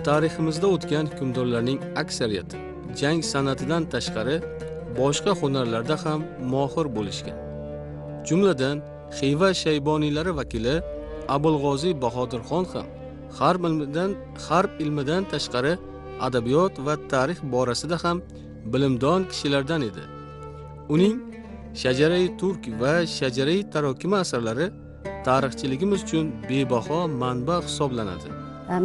tariximizda o'tgan hukmdorlarning aksariyati jang san'atidan tashqari boshqa hunarlarda ham mohir bo'lishgan. Jumladan, Xiva shayboniylari vakili Abulg'ozi Bahodirxon ham harb ilmidan tashqari adabiyot va tarix borasida ham bilimdon kishilardan edi. Uning Shajarai Turk va Shajarai Tarokima asarlari tarixchiligimiz uchun bebaho manba hisoblanadi.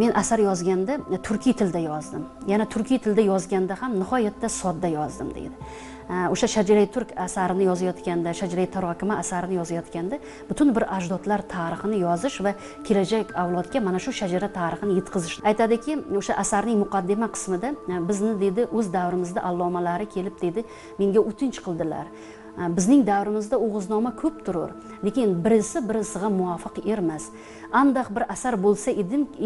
Men asar yozganda turkiy tilda yozdim. Yana turkiy tilda yozganda ham nihoyatda sodda yozdim deydi. O'sha Shajarai Turk asarini yozayotganda, Shajarai Tarokima asarini yozayotganda butun bir ajdodlar tarixini yozish va kelajak avlodga mana shu shajara tarixini yetkazish. Aytadiki, o'sha asarning muqaddima qismida bizni dedi o'z davrimizda allomalari kelib dedi, menga o'tinch qildilar. Bizning davrimizda o'g'iznoma ko'p turur, lekin birisiga muvofiq ermas. Andaq bir asar bo'lsa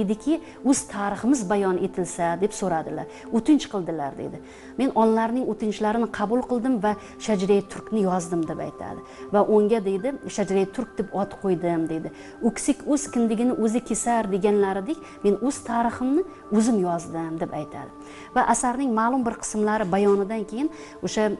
ediki, o'z tariximiz bayon etilsa deb so'radilar. O'tinch qildilar dedi. Men onlarning o'tinchlarini qabul qildim va Shajarai Turkni yozdim deb aytadi. Va unga dedi, Shajarai Turk deb ot qo'ydim dedi. O'ksik o'z kindigini o'zi kesar deganlaridek, men o'z tariximni o'zim yozdim deb aytadi. Va asarning ma'lum bir qismlari bayonidan keyin o'sha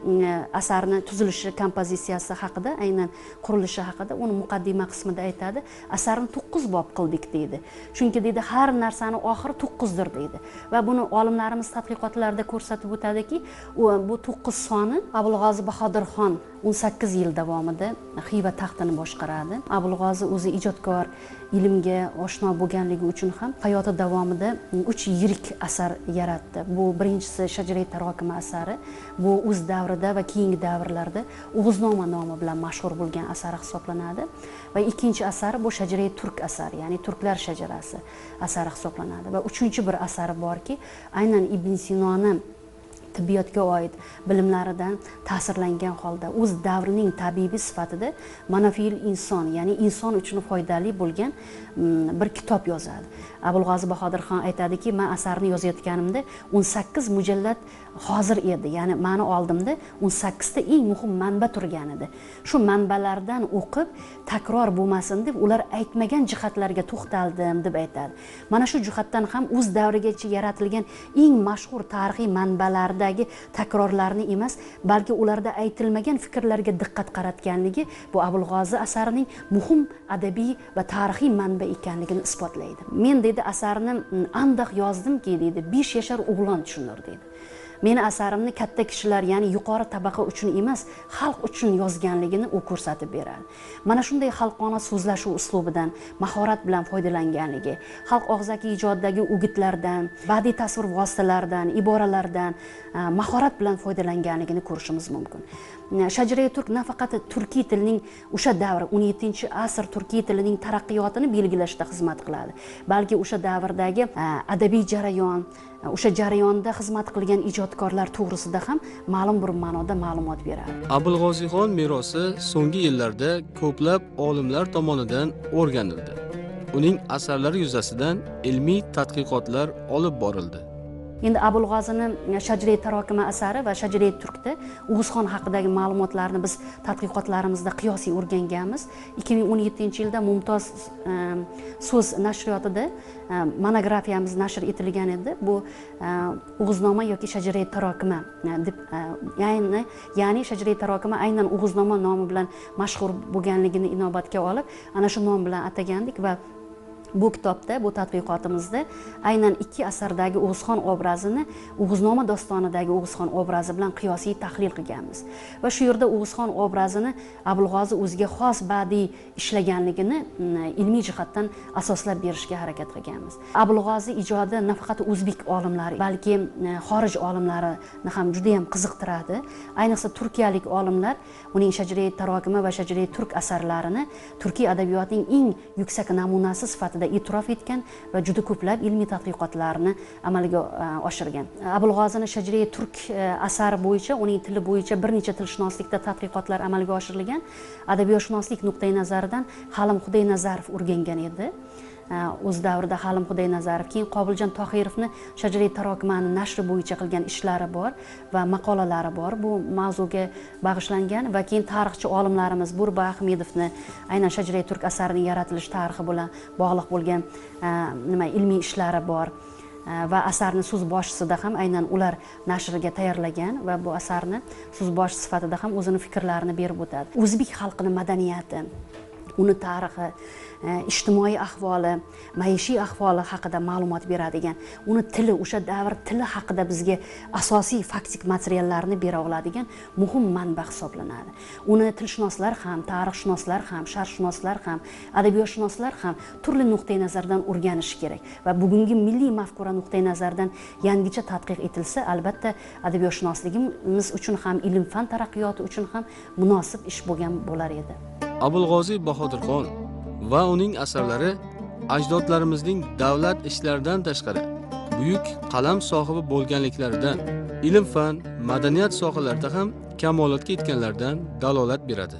asarni tuzilishi, kompozitsiyasi haqida, aynan qurilishi haqida uni muqaddima qismida aytadi. Asarni 9 bob qildik deydi. Chunki deydi, har narsani oxiri 9dir deydi. Va buni olimlarimiz tadqiqotlarda ko'rsatib o'tadiki, bu 9 soni Abulg'ozi Bahodirxon 18 yil davomida Xiva taxtini boshqaradi. Abulg'ozi o'zi ijodkor, ilmga oshno bo'lganligi uchun ham hayoti davomida 3 yirik asar yaratdi. Bu birinchisi Shajarai Tarokima asari, bu o'z davrida va keyingi davrlarda O'g'iznoma nomi bilan mashhur bo'lgan asar hisoblanadi. Va ikkinchi asari bu Shajarai Turk asari, ya'ni turklar shajarasi asari hisoblanadi. Va uchinchi bir asari borki, aynan Ibn Sinoni tibbiyotga oid bilimlaridan ta'sirlangan holda o'z davrining tabibi sifatida Manofil inson, ya'ni inson uchun foydali bo'lgan bir kitob yozadi. Abulg'ozi Bahodirxon aytadiki, men asarni yozayotganimda 18 mujallad hozir edi, ya'ni meni oldimda 18 ta eng muhim manba turgan edi. Shu manbalardan o'qib takror bo'lmasin deb ular aytmagan jihatlarga to'xtaldim deb aytadi. Mana shu jihatdan ham o'z davrigacha yaratilgan eng mashhur tarixiy manbalardagi takrorlarni emas, balki ularda aytilmagan fikrlarga diqqat qaratganligi bu Abulg'ozi asarining muhim adabiy va tarixiy manba ekanligini isbotlaydi. Men dedi, asarni andaq yozdimki dedi, 5 yashar o'g'lon tushunur dedi. Meni asarimni katta kishilar, ya'ni yuqori tabaqa uchun emas, xalq uchun yozganligini u ko'rsatib beradi. Mana shunday xalqona so'zlashuv uslubidan, mahorat bilan foydalanganligi, xalq og'zaki ijodidagi o'gitlardan, badiiy tasvir vositalaridan, iboralardan mahorat bilan foydalanganligini ko'rishimiz mumkin. Shajarai Turk nafaqat turkiy tilining o'sha davri 17-asr turkiy tilining taraqqiyotini belgilashda xizmat qiladi, balki o'sha davrdagi adabiy jarayon, o'sha jarayonda xizmat qilgan ijodkorlar to'g'risida ham ma'lum bir ma'noda ma'lumot beradi. Abulg'ozixon merosi so'nggi yillarda ko'plab olimlar tomonidan o'rganildi. Uning asarlari yuzasidan ilmiy tadqiqotlar olib borildi. Endi Abulg'ozini Shajarai Tarokima asari va Shajarai Turkda O'g'izxon haqidagi ma'lumotlarni biz tadqiqotlarimizda qiyosiy o'rganganmiz. 2017-yilda Mumtoz so'z nashriyotida monografiyamiz nashr etilgan edi. Bu O'g'iznoma yoki Shajarai Tarokima deb, ya'ni Shajarai Tarokima aynan O'g'iznoma nomi bilan mashhur bo'lganligini inobatga olib, ana shu nom bilan atagandik va bu kitobda, bu tadqiqotimizda aynan 2 asardagi O'g'izxon obrazini O'g'iznoma dostonidagi O'g'izxon obrazi bilan qiyosiy tahlil qilganmiz. Va shu yerda O'g'izxon obrazini Abulg'ozi o'ziga xos badiiy ishlaganligini ilmiy jihatdan asoslab berishga harakat qilganmiz. Abulg'ozi ijodi nafaqat o'zbek olimlari, balki xorij olimlarini ham juda ham qiziqtiradi. Ayniqsa turkiyalik olimlar uning Shajarai Tarokima va Shajarai Turk asarlarini turkiy adabiyotining eng yuksak namunasi sifatida e'tirof etgan va juda ko'plab ilmiy tadqiqotlarni amalga oshirgan. Abulg'ozini Shajarai Turk asari bo'yicha, uning tili bo'yicha bir necha tilshunoslikda tadqiqotlar amalga oshirilgan. Adabiyotshunoslik nuqtai nazaridan Halim Xudaynazarov o'rgangan edi. O'z davrida Halim Xudaynazarov, keyin Qobiljon Tohirovni Shajarai Tarokimani nashri bo'yicha qilgan ishlari bor va maqolalari bor. Bu mavzuga bag'ishlangan va keyin tarixchi olimlarimiz Burba Ahmedovni aynan Shajarai Turk asarining yaratilish tarixi bilan bog'liq bo'lgan ilmiy ishlari bor. va asarni so'z boshida ham aynan ular nashriga tayyorlagan va bu asarni so'z boshi sifatida ham o'zini fikrlarini berib o'tadi. O'zbek xalqining madaniyati, uni tarixi, ijtimoiy ahvoli, maishiy ahvoli haqida ma'lumot beradigan, uni tili, o'sha davr tili haqida bizga asosiy faktik materiallarni bera oladigan muhim manba hisoblanadi. Uni tilshunoslar ham, tarixshunoslar ham, sharqshunoslar ham, adabiyotshunoslar ham turli nuqtai nazardan o'rganishi kerak va bugungi milliy mafkura nuqtai nazaridan yangicha tadqiq etilsa, albatta adabiyotshunosligimiz uchun ham, ilm-fan taraqqiyoti uchun ham munosib ish bo'lgan bo'lar edi. Abulg'oziy Bahodirxon va uning asarlari ajdodlarimizning davlat ishlaridan tashqari buyuk qalam sohibi bo'lganliklaridan, ilm-fan, madaniyat sohalarida ham kamolotga yetganlaridan dalolat beradi.